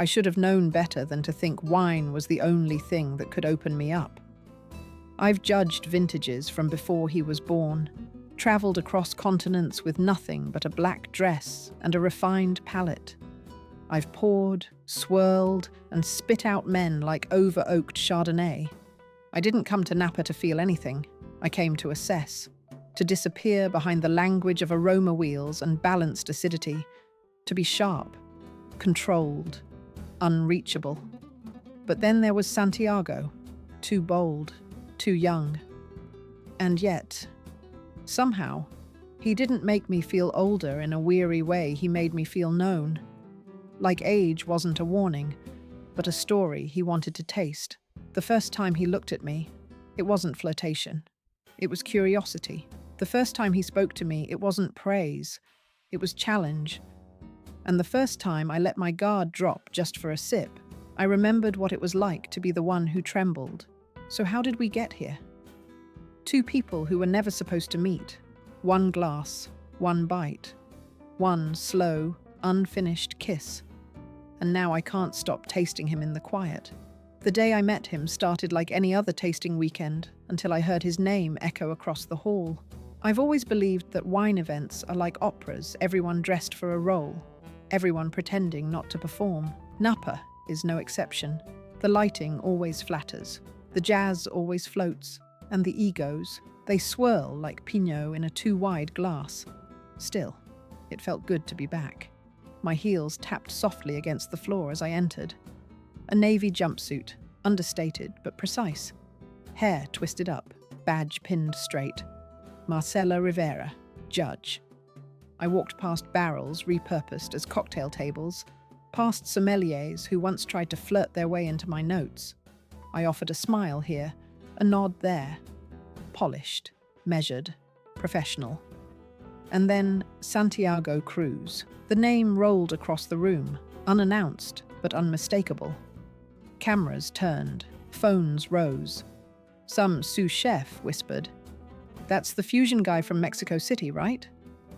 I should have known better than to think wine was the only thing that could open me up. I've judged vintages from before he was born, travelled across continents with nothing but a black dress and a refined palate. I've poured, swirled, and spit out men like over-oaked Chardonnay. I didn't come to Napa to feel anything. I came to assess, to disappear behind the language of aroma wheels and balanced acidity, to be sharp, controlled, unreachable. But then there was Santiago, too bold, too young. And yet, somehow, he didn't make me feel older in a weary way. He made me feel known. Like age wasn't a warning, but a story he wanted to taste. The first time he looked at me, it wasn't flirtation. It was curiosity. The first time he spoke to me, it wasn't praise. It was challenge. And the first time I let my guard drop just for a sip, I remembered what it was like to be the one who trembled. So how did we get here? Two people who were never supposed to meet. One glass, one bite. One slow, unfinished kiss. And now I can't stop tasting him in the quiet. The day I met him started like any other tasting weekend until I heard his name echo across the hall. I've always believed that wine events are like operas, everyone dressed for a role, everyone pretending not to perform. Napa is no exception. The lighting always flatters, the jazz always floats, and the egos, they swirl like Pinot in a too-wide glass. Still, it felt good to be back. My heels tapped softly against the floor as I entered. A navy jumpsuit, understated but precise. Hair twisted up, badge pinned straight. Marcela Rivera, judge. I walked past barrels repurposed as cocktail tables, past sommeliers who once tried to flirt their way into my notes. I offered a smile here, a nod there. Polished, measured, professional. And then Santiago Cruz. The name rolled across the room, unannounced but unmistakable. Cameras turned, phones rose. Some sous chef whispered, "That's the fusion guy from Mexico City, right?"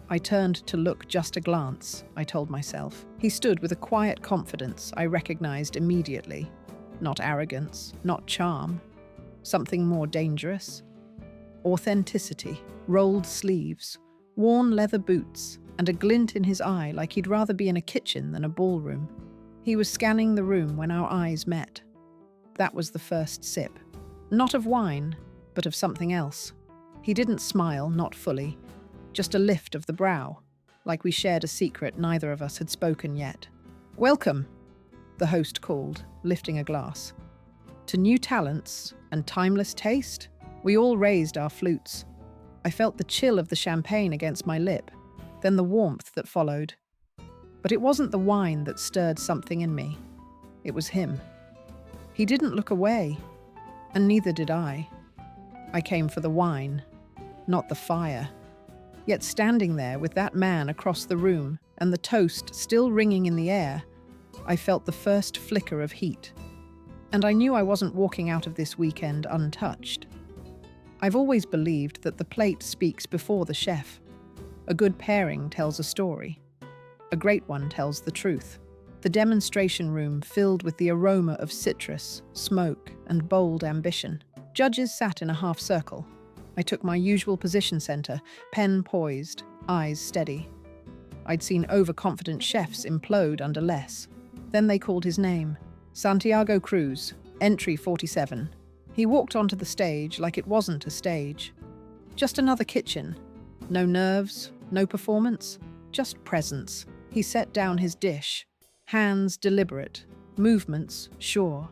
I turned to look just a glance, I told myself. He stood with a quiet confidence I recognized immediately. Not arrogance, not charm. Something more dangerous. Authenticity, rolled sleeves, worn leather boots, and a glint in his eye like he'd rather be in a kitchen than a ballroom. He was scanning the room when our eyes met. That was the first sip. Not of wine, but of something else. He didn't smile, not fully. Just a lift of the brow, like we shared a secret neither of us had spoken yet. "Welcome," the host called, lifting a glass. "To new talents and timeless taste." We all raised our flutes. I felt the chill of the champagne against my lip, then the warmth that followed. But it wasn't the wine that stirred something in me. It was him. He didn't look away, and neither did I. I came for the wine, not the fire. Yet standing there with that man across the room and the toast still ringing in the air, I felt the first flicker of heat. And I knew I wasn't walking out of this weekend untouched. I've always believed that the plate speaks before the chef. A good pairing tells a story. A great one tells the truth. The demonstration room filled with the aroma of citrus, smoke, and bold ambition. Judges sat in a half circle. I took my usual position center, pen poised, eyes steady. I'd seen overconfident chefs implode under less. Then they called his name. Santiago Cruz, entry 47. He walked onto the stage like it wasn't a stage. Just another kitchen. No nerves, no performance, just presence. He set down his dish, hands deliberate, movements sure.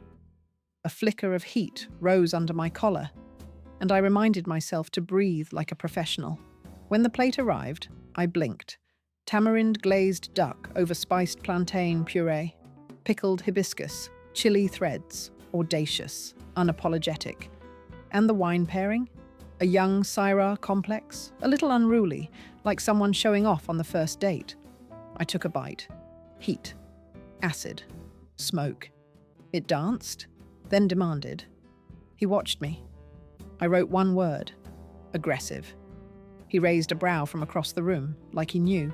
A flicker of heat rose under my collar, and I reminded myself to breathe like a professional. When the plate arrived, I blinked. Tamarind glazed duck over spiced plantain puree, pickled hibiscus, chili threads, audacious, unapologetic. And the wine pairing? A young Syrah complex, a little unruly, like someone showing off on the first date. I took a bite. Heat. Acid. Smoke. It danced, then demanded. He watched me. I wrote one word. Aggressive. He raised a brow from across the room, like he knew.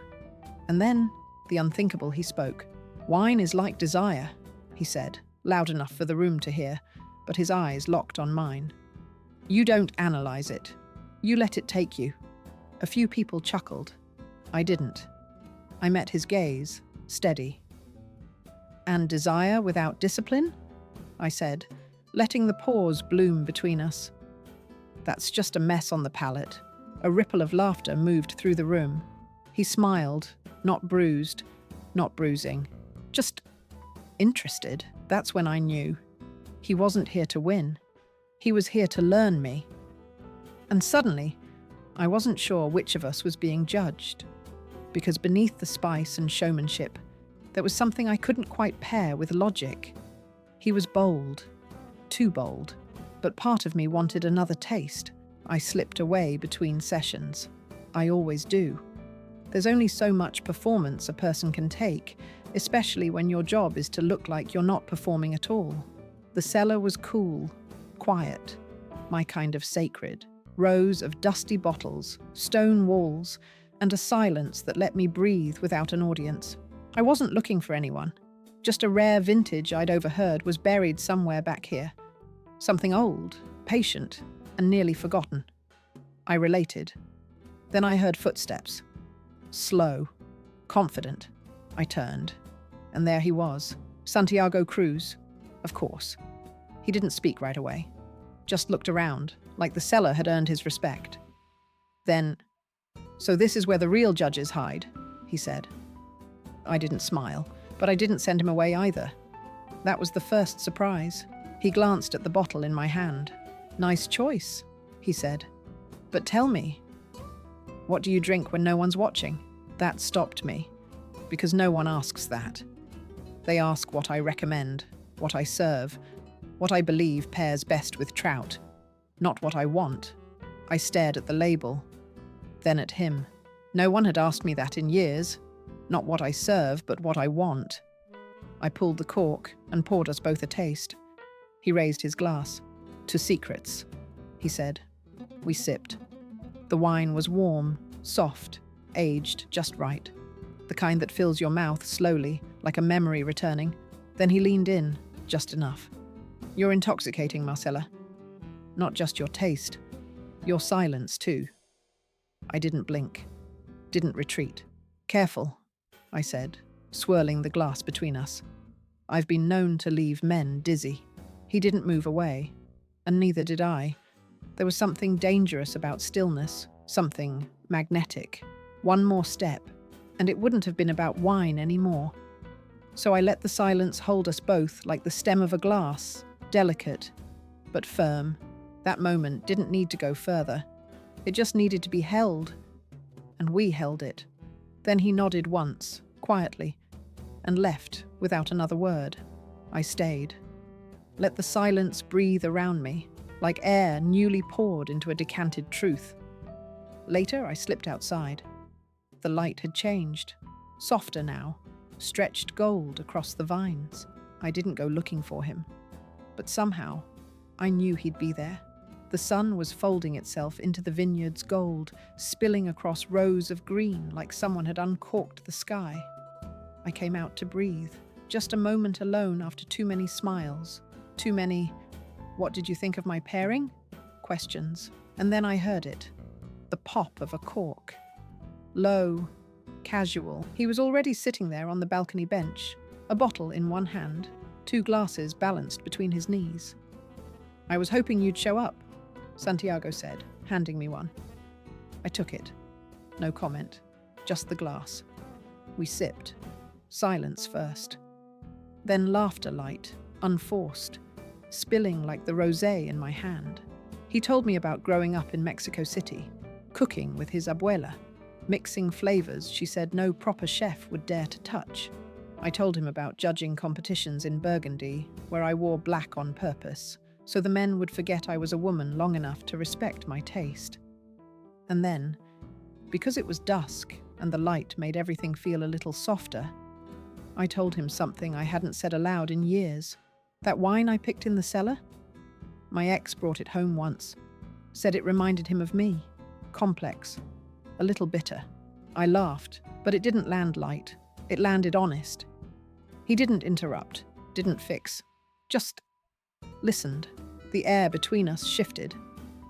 And then, the unthinkable, he spoke. Wine is like desire. he said, loud enough for the room to hear, but his eyes locked on mine. You don't analyze it. You let it take you. A few people chuckled. I didn't. I met his gaze, steady. And desire without discipline? I said, letting the pause bloom between us. That's just a mess on the palate. A ripple of laughter moved through the room. He smiled, not bruised, not bruising. Just interested. That's when I knew. He wasn't here to win. He was here to learn me. And suddenly, I wasn't sure which of us was being judged. Because beneath the spice and showmanship, there was something I couldn't quite pair with logic. He was bold. Too bold. But part of me wanted another taste. I slipped away between sessions. I always do. There's only so much performance a person can take, especially when your job is to look like you're not performing at all. The cellar was cool, quiet, my kind of sacred. Rows of dusty bottles, stone walls, and a silence that let me breathe without an audience. I wasn't looking for anyone. Just a rare vintage I'd overheard was buried somewhere back here. Something old, patient, and nearly forgotten. I related. Then I heard footsteps. Slow, confident. I turned. And there he was, Santiago Cruz. Of course. He didn't speak right away. Just looked around, like the cellar had earned his respect. Then, so this is where the real judges hide, he said. I didn't smile, but I didn't send him away either. That was the first surprise. He glanced at the bottle in my hand. Nice choice, he said. But tell me, what do you drink when no one's watching? That stopped me, because no one asks that. They ask what I recommend, what I serve, what I believe pairs best with trout, not what I want. I stared at the label, then at him. No one had asked me that in years. Not what I serve, but what I want. I pulled the cork and poured us both a taste. He raised his glass. To secrets, he said. We sipped. The wine was warm, soft, aged just right. The kind that fills your mouth slowly, like a memory returning. Then he leaned in, just enough. You're intoxicating, Marcella. Not just your taste. Your silence, too. I didn't blink. Didn't retreat. Careful, I said, swirling the glass between us. I've been known to leave men dizzy. He didn't move away, and neither did I. There was something dangerous about stillness, something magnetic. One more step, and it wouldn't have been about wine anymore. So I let the silence hold us both like the stem of a glass, delicate, but firm. That moment didn't need to go further. It just needed to be held, and we held it. Then he nodded once, quietly, and left without another word. I stayed. Let the silence breathe around me, like air newly poured into a decanted truth. Later, I slipped outside. The light had changed, softer now, stretched gold across the vines. I didn't go looking for him, but somehow, I knew he'd be there. The sun was folding itself into the vineyard's gold, spilling across rows of green like someone had uncorked the sky. I came out to breathe, just a moment alone after too many smiles, too many, "What did you think of my pairing?" questions. And then I heard it, the pop of a cork. Low, casual. He was already sitting there on the balcony bench, a bottle in one hand, 2 glasses balanced between his knees. "I was hoping you'd show up," Santiago said, handing me one. I took it. No comment, just the glass. We sipped. Silence first. Then laughter light, unforced, spilling like the rosé in my hand. He told me about growing up in Mexico City, cooking with his abuela, mixing flavors she said no proper chef would dare to touch. I told him about judging competitions in Burgundy, where I wore black on purpose, so the men would forget I was a woman long enough to respect my taste. And then, because it was dusk and the light made everything feel a little softer, I told him something I hadn't said aloud in years. That wine I picked in the cellar? My ex brought it home once, said it reminded him of me, complex, a little bitter. I laughed, but it didn't land light. It landed honest. He didn't interrupt, didn't fix. Just listened. The air between us shifted,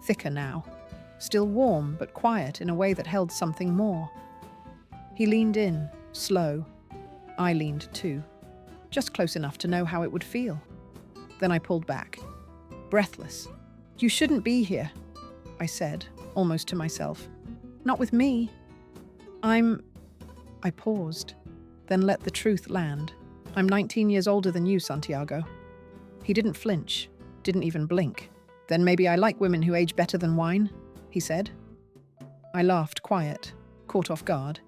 thicker now. Still warm, but quiet in a way that held something more. He leaned in, slow. I leaned too, just close enough to know how it would feel. Then I pulled back, breathless. "You shouldn't be here," I said, almost to myself. "Not with me." I paused, then let the truth land. "I'm 19 years older than you, Santiago." He didn't flinch, didn't even blink. "Then maybe I like women who age better than wine," he said. I laughed, quiet, caught off guard.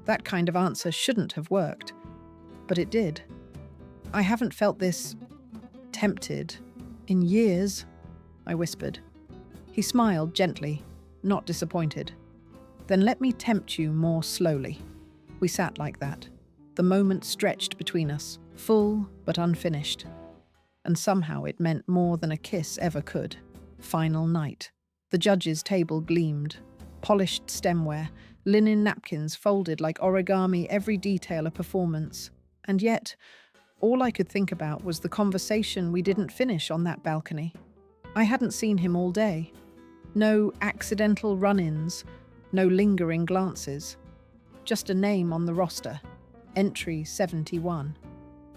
That kind of answer shouldn't have worked, but it did. "I haven't felt this tempted in years," I whispered. He smiled gently, not disappointed. "Then let me tempt you more slowly." We sat like that. The moment stretched between us, full but unfinished. And somehow it meant more than a kiss ever could. Final night. The judge's table gleamed. Polished stemware, linen napkins folded like origami, every detail a performance. And yet, all I could think about was the conversation we didn't finish on that balcony. I hadn't seen him all day. No accidental run-ins, no lingering glances. Just a name on the roster. Entry 71.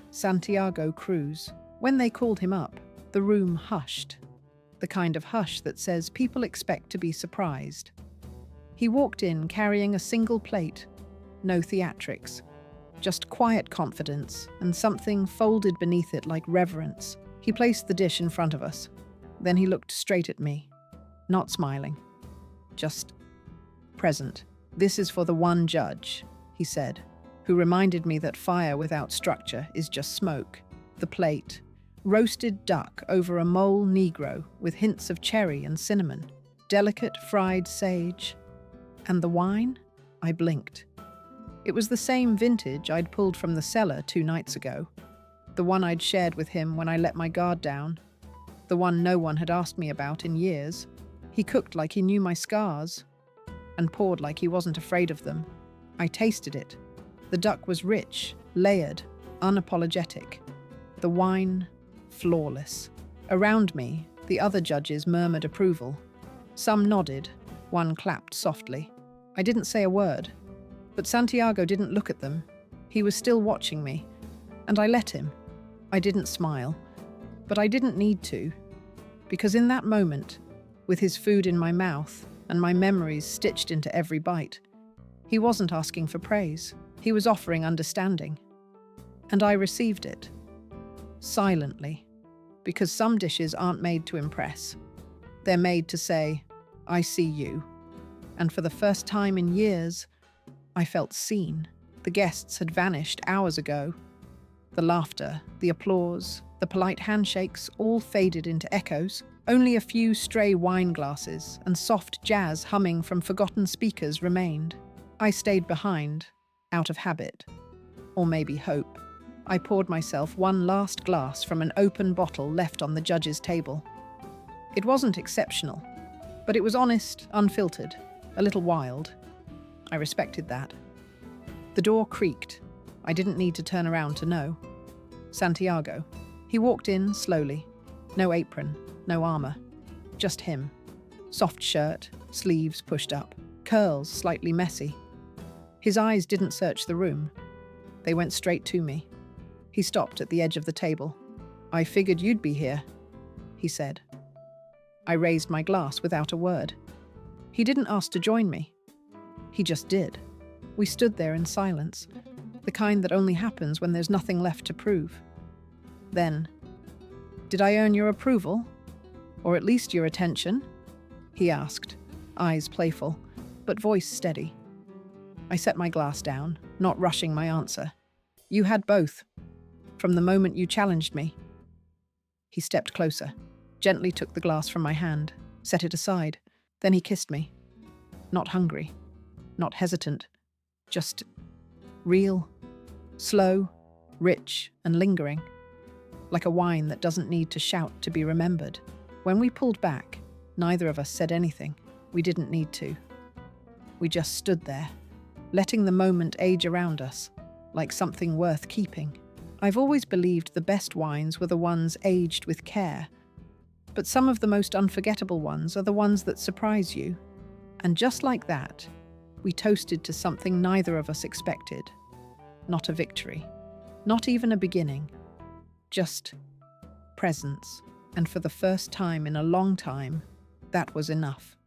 Santiago Cruz. When they called him up, the room hushed. The kind of hush that says people expect to be surprised. He walked in carrying a single plate. No theatrics. Just quiet confidence and something folded beneath it like reverence. He placed the dish in front of us. Then he looked straight at me. Not smiling. Just present. "This is for the one judge," he said, who reminded me that fire without structure is just smoke. The plate. Roasted duck over a mole negro with hints of cherry and cinnamon. Delicate fried sage. And the wine? I blinked. It was the same vintage I'd pulled from the cellar 2 nights ago. The one I'd shared with him when I let my guard down. The one no one had asked me about in years. He cooked like he knew my scars, and poured like he wasn't afraid of them. I tasted it. The duck was rich, layered, unapologetic. The wine, flawless. Around me, the other judges murmured approval. Some nodded, one clapped softly. I didn't say a word, but Santiago didn't look at them. He was still watching me, and I let him. I didn't smile, but I didn't need to, because in that moment, with his food in my mouth and my memories stitched into every bite, he wasn't asking for praise. He was offering understanding. And I received it. Silently. Because some dishes aren't made to impress. They're made to say, "I see you." And for the first time in years, I felt seen. The guests had vanished hours ago. The laughter, the applause, the polite handshakes all faded into echoes. Only a few stray wine glasses and soft jazz humming from forgotten speakers remained. I stayed behind, out of habit. Or maybe hope. I poured myself one last glass from an open bottle left on the judge's table. It wasn't exceptional, but it was honest, unfiltered, a little wild. I respected that. The door creaked. I didn't need to turn around to know. Santiago. He walked in slowly. No apron, no armor. Just him. Soft shirt, sleeves pushed up, curls slightly messy. His eyes didn't search the room. They went straight to me. He stopped at the edge of the table. "I figured you'd be here," he said. I raised my glass without a word. He didn't ask to join me. He just did. We stood there in silence, the kind that only happens when there's nothing left to prove. Then, "Did I earn your approval? Or at least your attention?" he asked, eyes playful, but voice steady. I set my glass down, not rushing my answer. "You had both, from the moment you challenged me." He stepped closer, gently took the glass from my hand, set it aside. Then he kissed me. Not hungry, not hesitant, just real, slow, rich, and lingering. Like a wine that doesn't need to shout to be remembered. When we pulled back, neither of us said anything. We didn't need to. We just stood there, letting the moment age around us, like something worth keeping. I've always believed the best wines were the ones aged with care, but some of the most unforgettable ones are the ones that surprise you. And just like that, we toasted to something neither of us expected. Not a victory, not even a beginning, just presence. And for the first time in a long time, that was enough.